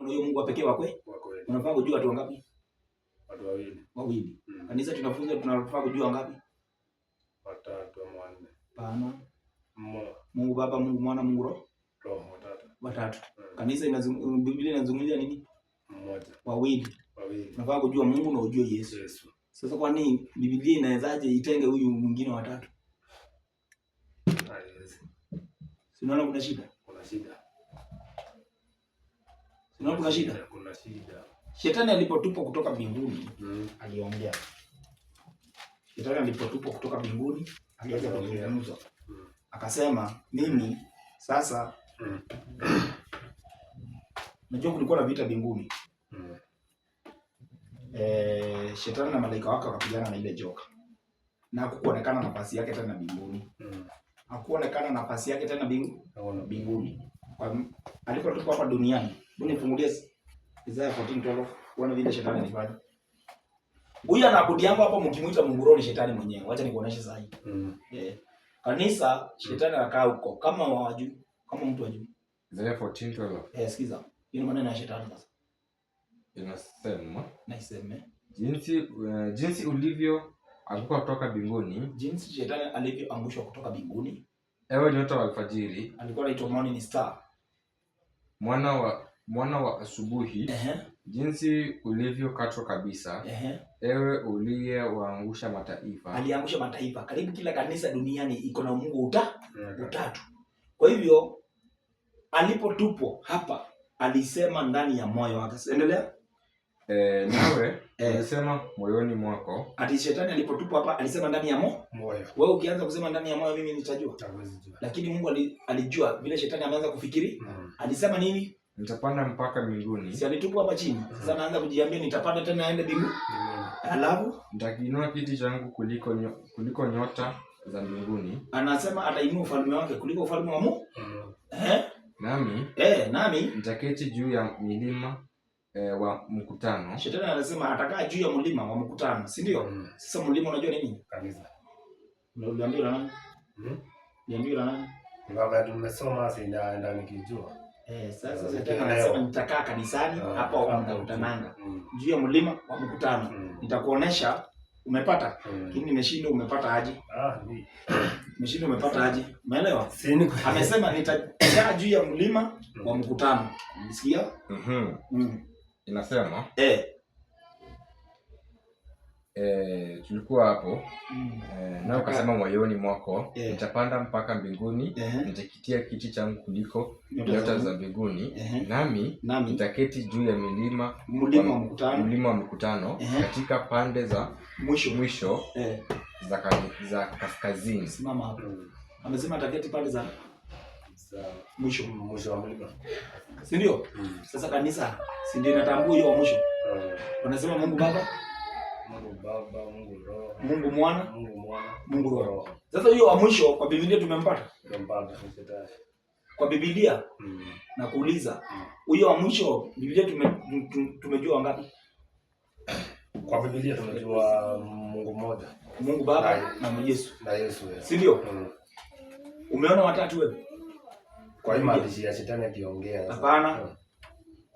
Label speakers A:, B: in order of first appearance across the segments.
A: Unajua Mungu wa pekee wa kweli? Unafaa kujua watu wangapi?
B: Watu wawili.
A: Wawili. Kanisa tunafunza tunafaa kujua ngapi?
B: Watatu ama wanne.
A: Pana.
B: Mmoja.
A: Mungu Baba, Mungu Mwana, Mungu Roho.
B: Watatu.
A: Watatu. Kanisa Biblia inazungumzia nini?
B: Mmoja.
A: Wawili. Unafaa kujua Mungu na ujue Yesu. Sasa kwa nini Biblia inawezaje itenge huyu mwingine watatu? Unaona kuna shida?
B: Kuna shida.
A: Unaona kuna shida?
B: Kuna shida.
A: Shetani alipotupwa kutoka mbinguni, aliongea. Shetani alipotupwa kutoka mbinguni, alianza kuzungumza. Akasema, mimi sasa najua kulikuwa na vita mbinguni. Shetani na malaika wake wakapigana na ile joka. Na hakuonekana nafasi yake tena mbinguni. Hakuonekana nafasi yake tena mbinguni. Alipotupwa hapa duniani, unifungulie Isaya 14:12, uone vile shetani alifanya. Huyu anaabudu yangu hapo mkimuita Mungu Roho ni shetani mwenyewe. Acha nikuoneshe sasa hivi. Kanisa shetani anakaa huko kama wajui, kama mtu ajui.
C: Isaya 14:12.
A: Sikiza. Hiyo ni maneno ya shetani sasa.
C: Inasema jinsi ulivyo anguka kutoka mbinguni,
A: jinsi shetani alivyoangushwa kutoka mbinguni,
C: ewe nyota wa alfajiri,
A: alikuwa anaitwa morning star,
C: mwana wa asubuhi, jinsi ulivyokatwa kabisa, ewe uliyewaangusha mataifa.
A: Aliangusha mataifa. Karibu kila kanisa duniani iko na Mungu utatu. Kwa hivyo alipotupwa hapa alisema ndani ya moyo wake. Endelea.
C: Nawe alisema moyoni mwako.
A: Ati shetani alipotupwa hapa alisema ndani ya moyo. Wewe ukianza kusema ndani ya moyo mimi nitajua. Lakini Mungu alijua vile shetani ameanza kufikiri. Alisema nini?
C: Nitapanda mpaka mbinguni.
A: Si alitupwa hapa chini. Sasa anaanza kujiambia nitapanda tena aende mbinguni. Alafu
C: nitakiinua kiti changu kuliko nyota za mbinguni.
A: Anasema atainua ufalme wake kuliko ufalme wa Mungu. Nami
C: nitaketi juu ya milima wa mkutano.
A: Shetani anasema atakaa juu ya mlima wa mkutano, si ndio? Sasa mlima unajua nini?
B: Kanisa.
A: Unaambia na nani? Niambie na nani?
B: Baba tumesoma sina nikijua.
A: Sasa shetani anasema nitakaa kanisani hapa au mtakutananga. Juu ya mlima wa mkutano. Nitakuonesha umepata. Lakini nimeshindwa umepata aje? Nimeshindwa umepata aje? Umeelewa? Amesema nitakaa juu ya mlima wa mkutano. Unasikia?
C: Inasema tulikuwa hapo na ukasema moyoni mwako, nitapanda mpaka mbinguni, nitakitia kiti changu kuliko nyota za mbinguni, nami nitaketi juu ya mlima wa mkutano katika pande za mwisho za kaskazini.
A: Simama hapo. Amesema ataketi pande za mwisho
B: wa mlima.
A: Si ndio? Sasa kanisa si ndio inatambua hiyo wa mwisho. Wanasema Mungu Baba,
B: Mungu Roho,
A: Mungu Mwana, Mungu Roho. Sasa hiyo wa mwisho kwa Biblia tumempata? Kwa Biblia na kuuliza huyo wa mwisho Biblia tumejua ngapi?
B: Kwa Biblia tumejua Mungu mmoja.
A: Mungu Baba na Yesu.
B: Na Yesu.
A: Si ndio? Umeona watatu wewe?
B: Kwa hiyo maandishi ya shetani akiongea.
A: Hapana.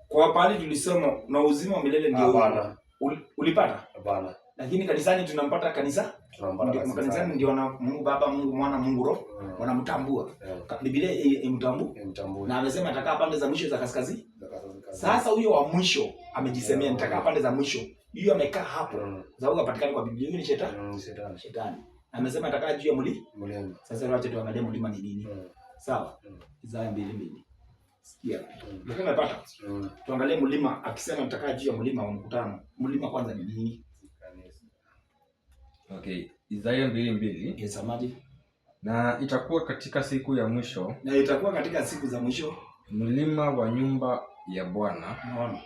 A: Kwa pale tulisema na uzima wa milele ndio.
B: Hapana.
A: Ulipata?
B: Hapana.
A: Lakini kanisani tunampata kanisa?
B: Tunampata
A: kanisani ndio na Mungu Baba, Mungu Mwana, Mungu Roho wanamtambua. Biblia imtambua. Na amesema atakaa pande za mwisho za kaskazini. Sasa huyo wa mwisho amejisemea nitakaa pande za mwisho. Hiyo amekaa hapo. Sababu hapatikani kwa Biblia. Hiyo ni shetani. Amesema atakaa juu ya mlima. Sasa wacha tuangalie mlima ni nini. Sawa? Isaya 2:2. Sikia. Ndio umepata. Tuangalie mlima akisema nitakaa juu ya mlima wa mkutano. Mlima kwanza ni nini?
C: Okay, Isaya 2:2.
A: Yesamaji.
C: Na itakuwa katika siku ya mwisho.
A: Na itakuwa katika siku za mwisho.
C: Mlima wa nyumba ya Bwana.
A: Unaona?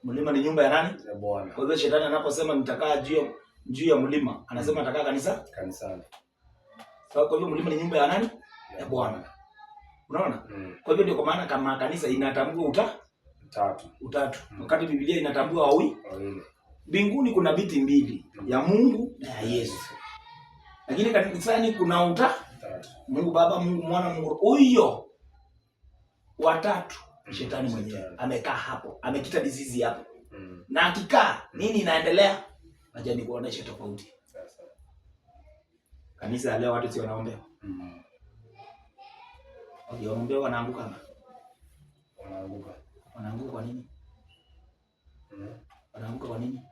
A: Mlima ni nyumba ya nani?
B: Ya Bwana.
A: Kwa hivyo shetani anaposema nitakaa juu ya mlima, anasema atakaa kanisani. Sawa, kwa hivyo mlima ni nyumba ya nani? Ya Bwana. Unaona? Kwa hivyo ndio kwa maana kama kanisa inatambua utatu. Wakati Biblia inatambua wawili. Mbinguni kuna viti mbili, ya Mungu na ya Yesu. Lakini kanisani kuna utatu. Mungu Baba, Mungu Mwana, Mungu Roho. Huyo watatu Shetani mwenyewe amekaa hapo, amekita disease hapo. Na akikaa nini inaendelea? Acha nikuoneshe tofauti.
B: Sasa
A: Kanisa leo watu si wanaombewa. Wakiombewa wanaanguka na wanaanguka kwa nini? Wanaanguka kwa nini?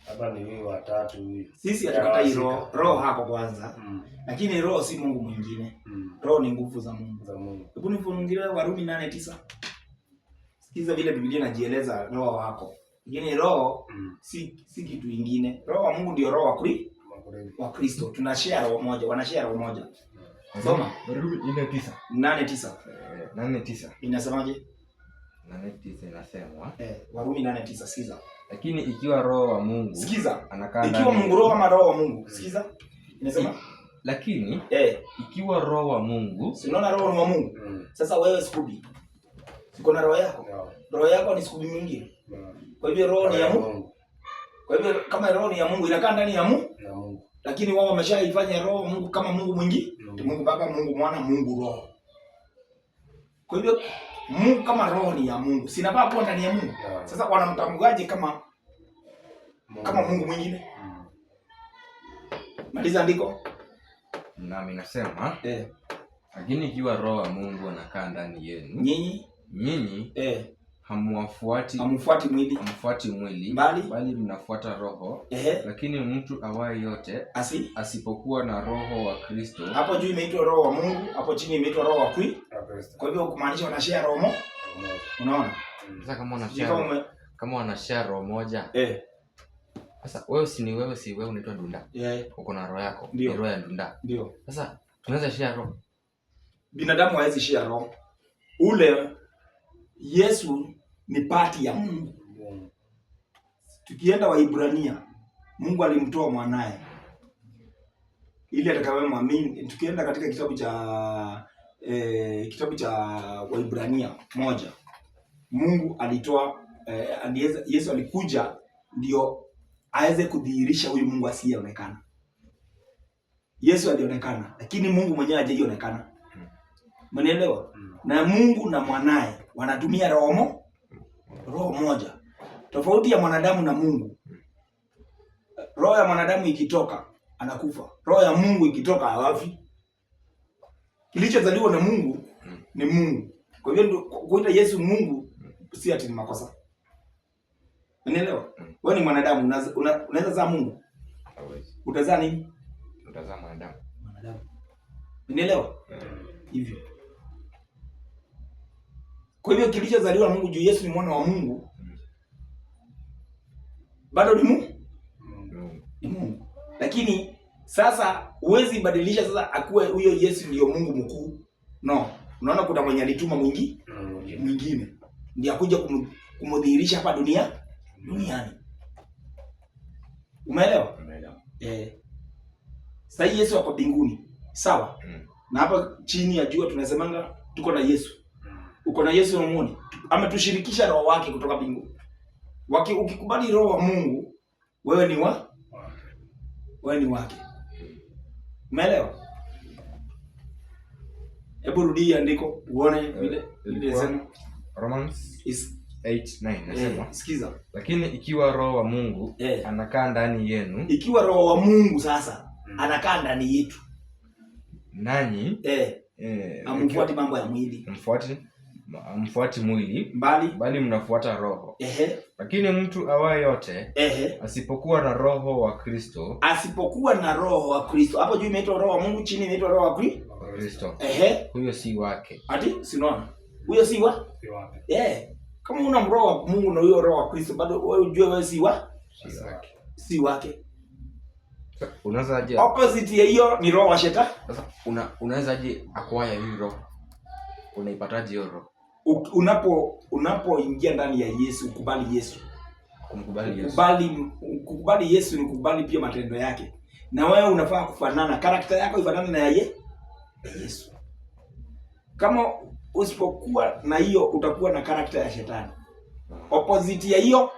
B: hapa ni wewe watatu huyu.
A: Sisi hatukatai roho hapo kwanza. Lakini roho si Mungu mwingine. Roho ni nguvu za Mungu. Hebu nifungulie Warumi 8:9. Sikiza vile Biblia inajieleza roho wako. Lakini roho si kitu kingine. Roho wa Mungu ndio roho wa Kristo. Tunashare roho moja, wanashare roho moja. Soma
C: Warumi 8:9.
A: 8:9.
C: 8:9.
A: Inasemaje?
C: 8:9 inasema
A: Warumi 8:9. Sikiza.
C: Lakini ikiwa roho wa Mungu
A: anakaa ndani. Ikiwa Mungu roho ama roho wa Mungu. Sikiza. Inasema
C: lakini ikiwa roho wa Mungu,
A: si unaona roho ni wa Mungu. Sasa wewe Scooby, siko na roho yako. Roho yako ni Scooby mwingine. Kwa hivyo roho ni ya Mungu. Kwa hivyo kama roho ni ya Mungu inakaa ndani ya Mungu. Lakini wao wameshaifanya roho Mungu kama Mungu mwingine. Mungu Baba, Mungu Mwana, Mungu Roho. Kwa hivyo Mungu kama roho ni ya Mungu. Sinafaa kuwa ndani ya Mungu. Sasa wanamtambuaje kama Mungu mwingine? Maliza andiko.
C: Nami nasema lakini ikiwa roho wa Mungu anakaa ndani yenu, nyinyi hamfuati mwili bali mnafuata roho. Lakini mtu awaye yote asipokuwa na roho wa Kristo.
A: Hapo juu imeitwa roho wa Mungu, hapo chini imeitwa roho wa Kristo. Kwa hivyo kumaanisha wanashare roho moja. Unaona?
C: Sasa kama wanashare roho moja. Sasa wewe si wewe unaitwa Ndunda. Uko na roho yako, ni roho ya Ndunda.
A: Ndio.
C: Sasa tunaweza share roho.
A: Binadamu hawezi share roho. Ule Yesu ni pati ya Mungu. Tukienda Waibrania, Mungu alimtoa mwanae ili atakayemwamini. Tukienda katika kitabu cha Waibrania 1, Mungu alitoa Yesu alikuja ndio aweze kudhihirisha huyu Mungu asiyeonekana. Yesu alionekana, lakini Mungu mwenyewe hajaonekana. Mnaelewa? Na Mungu na mwanae wanatumia roho moja. Tofauti ya mwanadamu na Mungu. Roho ya mwanadamu ikitoka anakufa. Roho ya Mungu ikitoka hawafi. Kilichozaliwa na Mungu ni Mungu. Kwa hivyo kuita Yesu Mungu si ati ni makosa. Unaelewa? Wewe ni mwanadamu, unaweza zaa Mungu?
C: Hawezi.
A: Utazaa nini?
C: Utazaa mwanadamu.
A: Unaelewa? Hivyo. Kwa hivyo kilichozaliwa na Mungu, juu Yesu ni mwana wa Mungu, bado ni Mungu. Ni Mungu. Lakini sasa huwezi badilisha sasa akuwe huyo Yesu ndio Mungu mkuu. No. Unaona kuna mwenye alituma mwingine ndiye akuja kumdhihirisha hapa duniani. Umeelewa? Sasa Yesu ako mbinguni. Sawa? Na hapa chini ya jua tunasemanga tuko na Yesu. Uko na Yesu unamuona? Ametushirikisha roho wake kutoka mbinguni. Ukikubali roho wa Mungu, wewe ni wake. Umeelewa? Hebu rudi andiko uone vile inasema.
C: Romans 8:9 nasema.
A: Sikiza.
C: Lakini ikiwa roho wa Mungu anakaa ndani yenu,
A: ikiwa roho wa Mungu sasa anakaa ndani yetu,
C: nanyi
A: amfuati mambo ya mwili.
C: Mfuati mwili bali mnafuata roho. Lakini mtu awaye yote asipokuwa na roho wa Kristo. Hapo juu imeitwa roho wa Mungu, chini imeitwa roho wa Kristo. Huyo si wake.
A: Ati sinaona. Huyo si wake. Kama una roho wa Mungu na huyo roho wa Kristo, bado wewe ujue wewe si wake.
C: Unawezaje?
A: Opposite ya hiyo ni roho wa shetani.
C: Sasa unawezaje acquire hiyo roho? Unaipataje hiyo roho?
A: Unapoingia ndani ya Yesu, ukubali Yesu. Kukubali Yesu ni kukubali pia matendo yake. Na wewe unafaa kufanana, karakta yako ifanane na Yesu. Kama usipokuwa na hiyo, utakuwa na karakta ya shetani. Opposite ya hiyo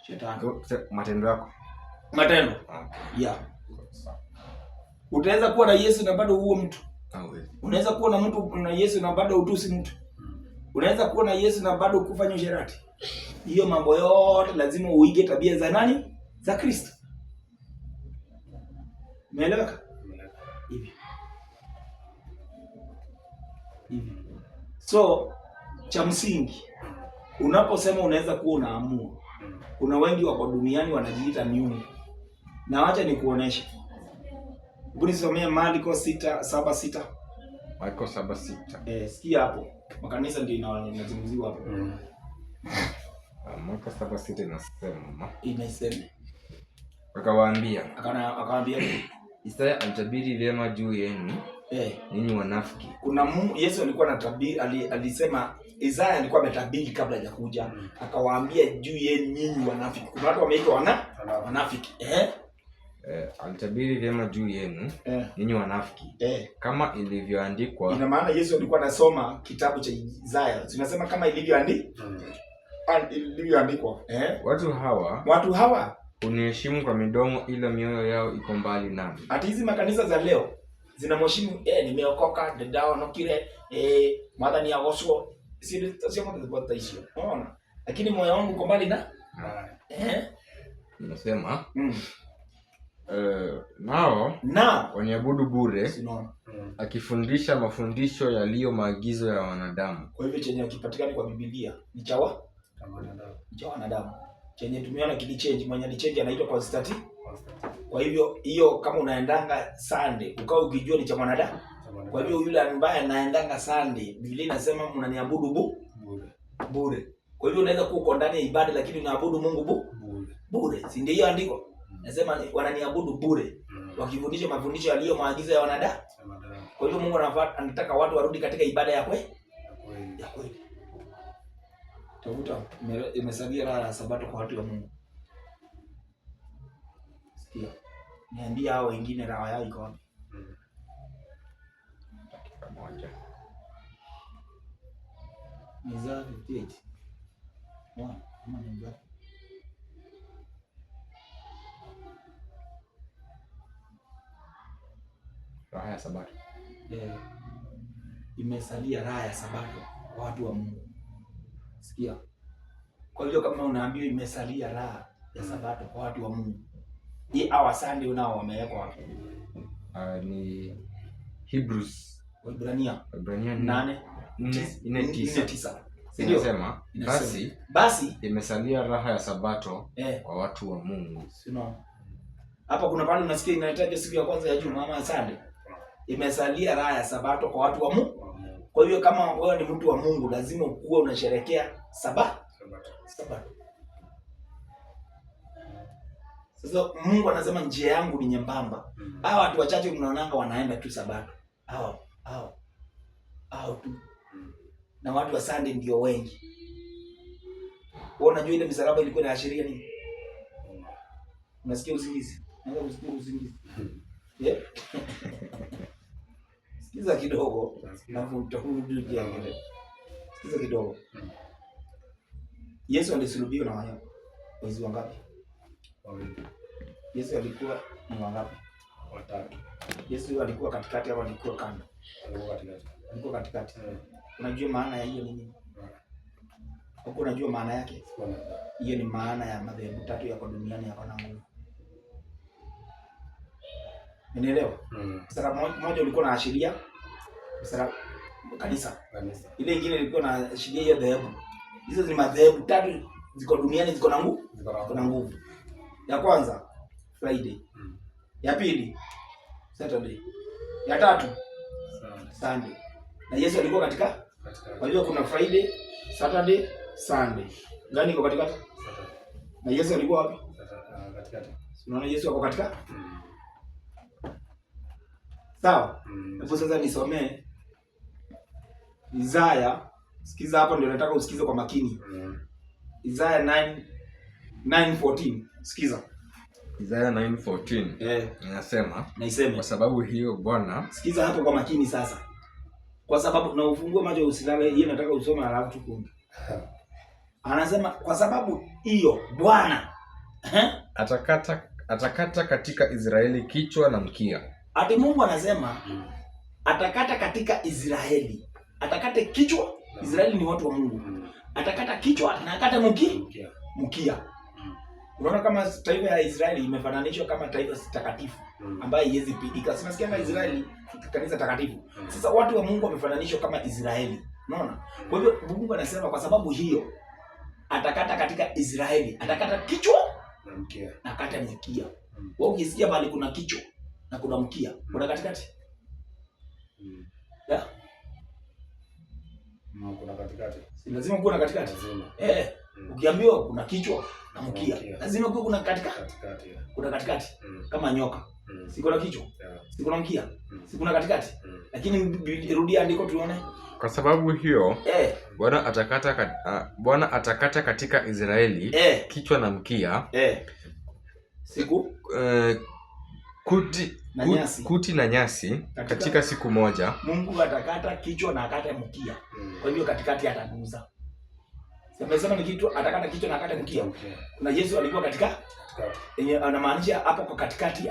A: shetani.
C: Matendo yako.
A: Yeah. Utaweza kuwa na Yesu na bado huo mtu. Unaweza kuwa na mtu na Yesu na bado utusi mtu. Unaweza kuwa na Yesu na bado kufanya usherati. Hiyo mambo yote lazima uige tabia za nani? Za Kristo. Umeeleweka? Hivi. So cha msingi unaposema unaweza kuwa unaamua, kuna wengi wako duniani wanajiita miungu. Na wacha nikuoneshe. Hebu nisomee Marko 6:7-6.
C: Marko 7:6.
A: Sikia hapo. Makanisa ndio inazungumziwa hapo.
C: Marko 7:6
A: inasema.
C: Akawaambia Isaya alitabiri vyema juu yenu ninyi wanafiki.
A: Yesu alikuwa anatabiri, alisema Isaya alikuwa ametabiri kabla hajakuja. Akawaambia juu yenu ninyi wanafiki. Kuna watu wameitwa wanafiki.
C: Alitabiri vyema juu yenu ninyi wanafiki. Kama ilivyoandikwa.
A: Ina maana Yesu alikuwa anasoma kitabu cha Isaya. Tunasema kama ilivyoandikwa. Watu hawa
C: uniheshimu kwa midomo ila mioyo yao iko mbali nami.
A: Hata hizi makanisa za leo zinamheshimu, nimeokoka, dadao nokire, madhani ya gospel. Sio mambo ya taisho. Unaona? Lakini moyo wangu uko mbali na
C: nasema nao waniabudu bure, akifundisha mafundisho yaliyo maagizo ya wanadamu.
A: Kwa hivyo chenye kipatikana kwa Biblia ni cha wanadamu. Chenye tumeona kilichange, mwenye alichange anaitwa Constantine. Kwa hivyo hiyo kama unaendanga Sunday ukao ukijua ni cha wanadamu. Kwa hivyo yule ambaye anaendanga Sunday, Biblia inasema mnaniabudu bure. Kwa hivyo unaweza kuwa uko ndani ya ibada lakini unaabudu Mungu bure. Si ndio hiyo andiko? Nasema wananiabudu bure. Wakifundisha mafundisho yaliyo maagizo ya wanadamu. Kwa hivyo Mungu anataka watu warudi katika ibada ya kweli. Tafuta imesalia raha ya Sabato kwa watu wa Mungu. Sikia. Niambie hao wengine raha yao iko wapi?
C: Dakika moja.
A: Mizaa 58. Kama ni ngapi?
C: Raha ya Sabato.
A: Imesalia raha ya Sabato kwa watu wa Mungu. Sikia. Kwa hiyo kama unaambiwa imesalia raha ya Sabato kwa watu wa Mungu. Hii hawa Sunday unao wameweka wapi?
C: Ni Hebrews.
A: Waebrania
C: 8:9. Inasema basi imesalia raha ya Sabato kwa watu wa Mungu.
A: Sio. Hapa kuna pale unasikia inahitaji siku ya kwanza ya juma ama Sunday. Imesalia raha ya Sabato kwa watu wa Mungu. Kwa hivyo kama wewe ni mtu wa Mungu lazima ukuwe unasherehekea Sabato. Sasa Mungu anasema njia yangu ni nyembamba. Hao watu wachache mnaonanga wanaenda tu Sabato. Hao tu. Na watu wa Sunday ndio wengi. Wewe unajua ile misalaba ilikuwa inaashiria nini? Unasikia usingizi? Naweza kusikia usingizi. Sikiza kidogo. Sikiza kidogo. Yesu alisulubiwa na wanyama. Wezi wangapi? Yesu alikuwa ni wangapi?
B: Watatu.
A: Yesu alikuwa katikati au alikuwa kando? Alikuwa katikati. Unajua maana ya hiyo nini? Huko unajua maana yake? Hiyo ni maana ya madhehebu tatu yako duniani yako na nguvu. Unaelewa? Mstari mmoja ulikuwa unaashiria kanisa. Ile nyingine ilikuwa inaashiria hiyo dhehebu. Hizo ni madhehebu tatu ziko duniani ziko na nguvu. Ya kwanza Friday. Ya pili Saturday. Ya tatu Sunday. Na Yesu alikuwa katika. Kwa hiyo kuna Friday, Saturday, Sunday. Gani iko katikati? Na Yesu alikuwa wapi?
B: Katikati.
A: Unaona Yesu ako katika? Sawa? Hapo sasa nisomee Isaya. Sikiza hapo ndio nataka usikize kwa makini. Isaya 9:14. Sikiza.
C: Isaya 9:14. Inasema, kwa sababu hiyo Bwana.
A: Sikiza hapo kwa makini sasa. Kwa sababu na ufungue macho usilale, yeye nataka usome alafu tukumbe. Anasema kwa sababu hiyo Bwana
C: atakata katika Israeli kichwa na mkia.
A: Ati Mungu anasema atakata katika Israeli. Atakate kichwa. Israeli ni watu wa Mungu. Atakata kichwa na akate mkia. Unaona kama taifa ya Israeli imefananishwa kama taifa takatifu ambaye haiwezi pidika. Sinasikia kama Israeli kanisa takatifu. Sasa watu wa Mungu wamefananishwa kama Israeli. Unaona? Kwa hivyo Mungu anasema kwa sababu hiyo atakata katika Israeli, atakata kichwa na akata mkia. Wewe ukisikia bali kuna kichwa na kuna mkia, kuna katikati? Ya?
B: Kuna katikati.
A: Si lazima kuwe na katikati. Ukiambiwa kuna kichwa na mkia, lazima kuwe kuna katikati. Kuna katikati. Kama nyoka. Si kuna kichwa? Si kuna mkia? Si kuna katikati? Lakini rudia andiko tuone.
C: Kwa sababu hiyo Bwana atakata katika Israeli kichwa na mkia.
A: Siku
C: kuti na nyasi katika siku moja.
A: Mungu atakata kichwa na akate mkia. Kwa hivyo katikati ataguza. Sema ni kitu atakata kichwa na akate mkia. Na Yesu alikuwa katika anamaanisha hapo kwa katikati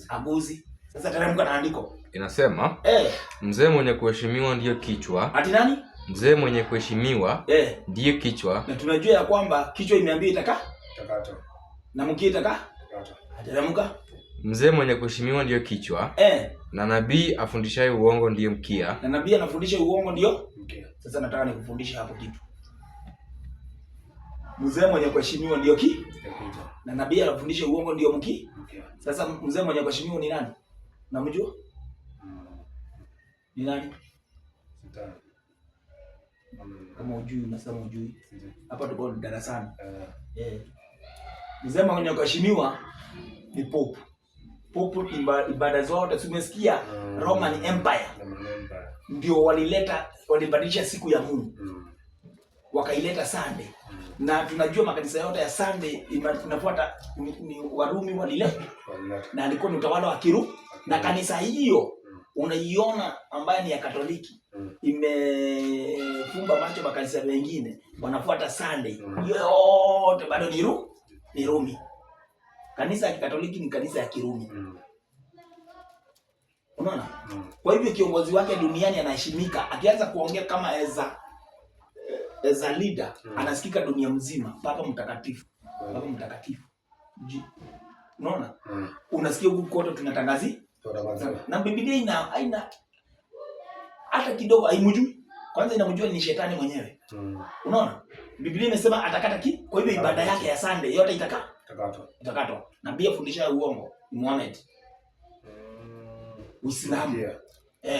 A: aguzi. Sasa teremka na andiko.
C: Inasema mzee mwenye kuheshimiwa ndiyo kichwa.
A: Ati nani?
C: Mzee mwenye kuheshimiwa ndiyo kichwa.
A: Na tunajua ya kwamba kichwa imeambiwa itakato. Na mkia itakato. Teremka.
C: Mzee mwenye kuheshimiwa ndiyo kichwa. Na nabii afundishaye uongo ndiyo mkia.
A: Na nabii anafundisha uongo ndiyo mkia. Sasa nataka nikufundishe hapo kitu. Mzee mwenye kuheshimiwa ndiyo kichwa. Na nabii anafundisha uongo ndiyo mkia. Sasa mzee mwenye kuheshimiwa ni nani? Namjua? Ni nani? Kama ujui unasema ujui. Hapa tuko darasani. Mzee mwenye kuheshimiwa ni Pope. Pope ibada zote tumesikia Roman Empire. Ndio walibadilisha siku ya Mungu. Wakaileta Sunday. Na tunajua makanisa yote ya Sunday inafuata ni Warumi walileta. Na alikuwa ni utawala wa Kirumi. Na kanisa hiyo unaiona ambaye ni ya Katoliki imefunga macho makanisa mengine wanafuata Sunday. Yote bado ni Rumi. Kanisa ya Katoliki ni kanisa ya Kirumi. Unaona? Kwa hivyo kiongozi wake duniani anaheshimika. Akianza kuongea kama as a leader, anasikika dunia mzima. Papa mtakatifu. Papa mtakatifu. Unaona? Unasikia huko kote tunatangazi? Na Biblia haina hata kidogo haimjui. Kwanza inamjua ni shetani mwenyewe. Unaona? Biblia imesema atakata kwa hivyo ibada yake ya Sunday yote itakatwa. Nabii afundisha uongo Muhammad. Uislamu.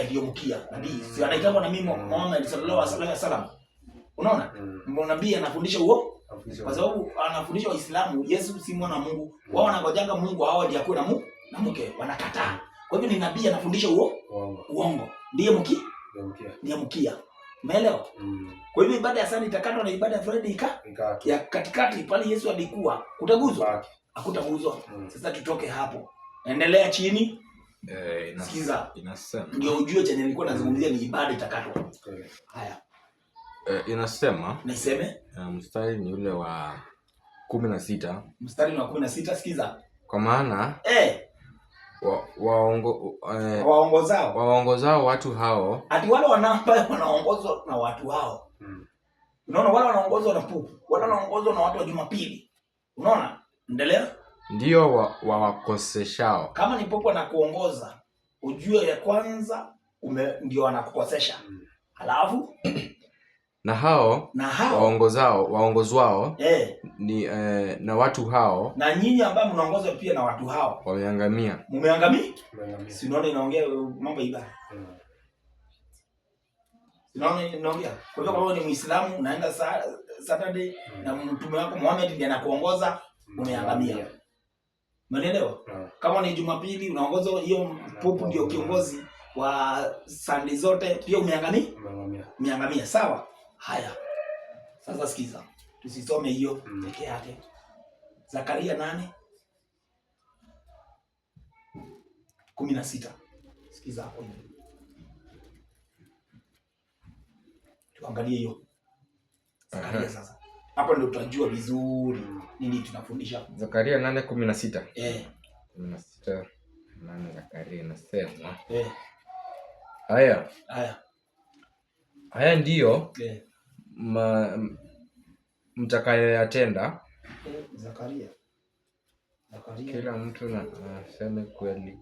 A: Ndio mkia. Nabii si anaitwa na mimi Muhammad sallallahu alaihi wasallam. Unaona? Nabii anafundisha uongo. Kwa sababu anafundisha Waislamu Yesu si mwana wa Mungu. Wao wanangojanga Mungu hao ndiye akuwe na mke, wanakataa. Kwa hivyo ni nabii anafundisha uongo. Ndiye mkia. Umeelewa? Kwa hivyo ibada ya Sunday itakatwa na ibada ya Friday ya katikati pale Yesu alikuwa kutaguzwa. Hakutaguzwa. Sasa tutoke hapo. Endelea chini. Sikiza.
C: Inasema.
A: Ndio ujue chenye nilikuwa nazungumzia ni ibada itakatwa. Haya.
C: Inasema.
A: Niseme?
C: Mstari ni ule wa 16.
A: Mstari ni wa 16, sikiza.
C: Kwa maana waongozao watu hao.
A: Ati wale wanaongozwa na watu hao. Unaona wale wanaongozwa na Pope, wale wanaongozwa na watu wa Jumapili. Unaona? Endelea.
C: Ndio wakoseshao. Kama
A: ni Pope anakuongoza, ujue ya kwanza ndio anakukosesha. Halafu
C: na hao waongozwao ni na watu hao,
A: na nyinyi ambao mnaongozwa pia na watu hao
C: wameangamia.
A: Mumeangamia? Si unaona inaongea mambo ibada. Unaona inaongea. Kwa hivyo kama ni Muislamu unaenda Saturday na mtume wako Muhammad ndiye anakuongoza, umeangamia. Umeelewa? Kama ni Jumapili unaongozwa hiyo Pope ndio kiongozi wa Sunday zote, pia umeangamia. Sawa? Haya. Sasa sikiza. Tusisome hiyo peke yake. Zakaria 8:16. Sikiza hapo hivi. Tuangalie hiyo. Zakaria sasa. Hapo ndio tutajua vizuri nini tunafundisha.
C: Zakaria 8:16. 16 nani Zakaria inasema? Haya ndiyo mtakayoyatenda.
A: Zakaria.
C: Kila mtu na aseme kweli.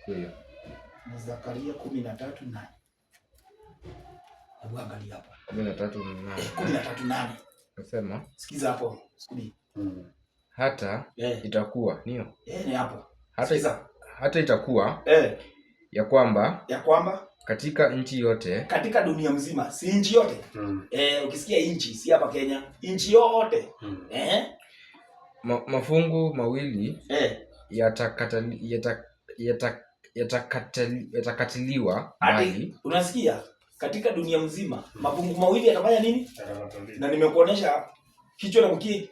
C: Sio.
A: Zakaria 13:8. Hebu angalia hapa.
C: 13:8.
A: 13:8.
C: Nasema,
A: sikiza hapo. Sikiza.
C: Hata itakuwa
A: ni hapo.
C: Hata itakuwa ya kwamba katika nchi yote, katika dunia mzima, si nchi yote. Ukisikia nchi si hapa Kenya, nchi yote. Mafungu mawili yatakatiliwa mbali. Unasikia? Katika dunia mzima mafungu mawili yatafanya nini? Na nimekuonesha kichwa na mkia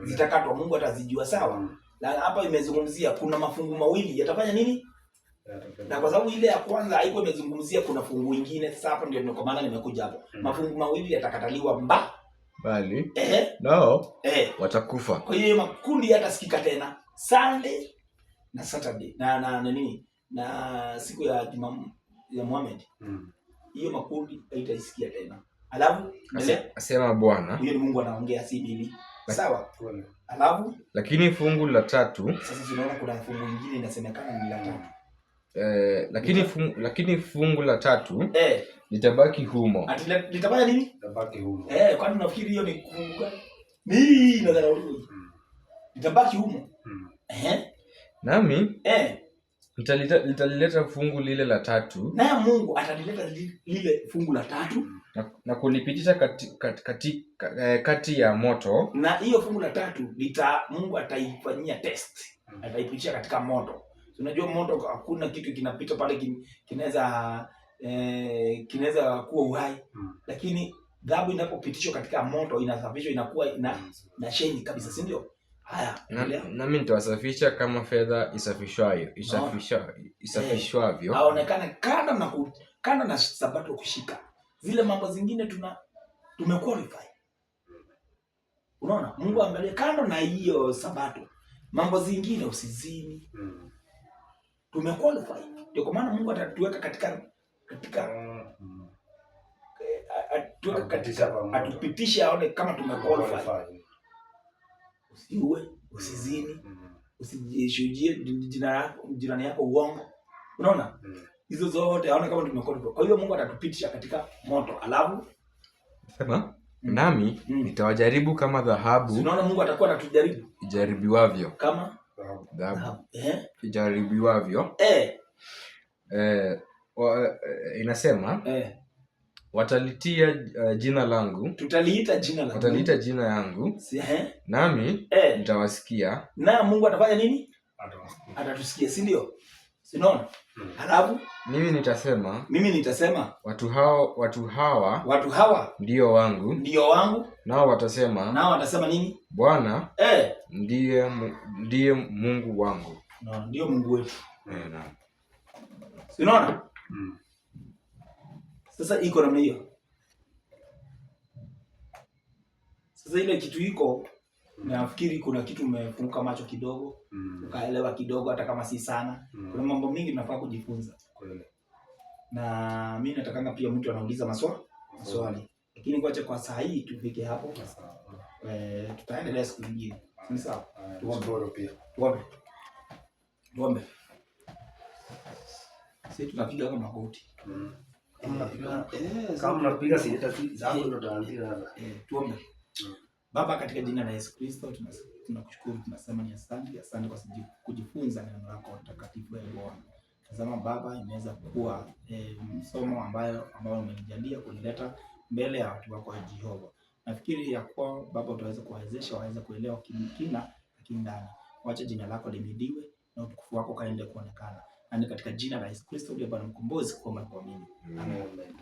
C: zitakatwa. Mungu atazijua, sawa? Na hapa imezungumzia kuna mafungu mawili yatafanya nini? Na kwa sababu ile ya kwanza haiko imezungumzia kuna fungu lingine. Sasa hapa ndio kwa maana nimekuja hapo. Mafungu mawili yatakataliwa mbali. Nao watakufa. Kwa hiyo makundi yatasikika tena Sunday na Saturday na nini na siku ya Muhammad. Hiyo makundi haitaisikia tena. Alafu asema Bwana. Huyo ni Mungu anaongea, si mimi. Sawa? Alafu lakini fungu la 3, sasa tunaona kuna fungu lingine inasemekana ni la 3. Lakini fungu la 3 litabaki humo. Litabaki nini? Litabaki humo. Kwani unafikiri hiyo ni fungu gani? Ni nadharau. Litabaki humo. Nami nitalileta fungu lile la 3. Na Mungu atalileta lile fungu la 3 na kulipitisha kati ya moto. Na hiyo fungu la 3 Mungu ataifanyia test. Ataipitisha katika moto. Unajua moto hakuna kitu kinapita pale kinaweza kuwa uhai. Lakini dhahabu inapopitishwa katika moto inasafishwa, inakuwa na sheni kabisa, si ndio? Haya, nami nitawasafisha kama fedha isafishwavyo. Aonekane kanda na sabato kushika. Zile mambo zingine tumequalify. Unaona? Mungu angalia kando na hiyo sabato. Mambo zingine usizini. Tumequalify. Ndio kwa maana Mungu atatuweka katika atupitishe aone kama tumequalify. Usiue, usizini, usijishujie jirani yako uongo. Unaona? Hizo zote aone kama tumequalify. Kwa hiyo Mungu atatupitisha katika moto. Alafu sema nami nitawajaribu kama dhahabu. Unaona Mungu atakuwa anatujaribu. Ijaribiwavyo. Kama dhahabu. Ijaribiwavyo. Inasema watalitia jina langu. Tutaliita jina langu. Wataliita jina yangu. Nami nitawasikia. Na Mungu atafanya nini? Atatusikia, si ndio? Unaona? Alafu mimi nitasema watu hawa ndio wangu. Nao watasema nini? Bwana ndiye Mungu wangu. Ndio Mungu wetu. Unaona? Sasa iko namna hiyo. Sasa ile kitu iko, nafikiri kuna kitu umefunguka macho kidogo, ukaelewa kidogo hata kama si sana. Kuna mambo mengi tunafaa kujifunza. Na mimi natakanga pia mtu anauliza maswali. Lakini kwa saa hii tufike hapo. Tutaendelea siku nyingine. Ni sawa? Tuombe. Sisi tunapiga kama magoti.
B: Kama unapiga sita zangu ndo taanzia.
A: Tuombe. Baba, katika jina la Yesu Kristo tunakushukuru, tunasema ni asante kwa kujifunza neno lako takatifu ya Bwana. Tazama Baba, imeweza kuwa msomo ambao umenijalia kunileta mbele ya watu wako Jehova. Nafikiri ya kuwa Baba utaweza kuwawezesha waweze kuelewa kina lakini ndani. Wacha jina lako limidiwe na utukufu wako kaende kuonekana. Na katika jina la Yesu Kristo ndiye Bwana mkombozi kwa mimi. Amen.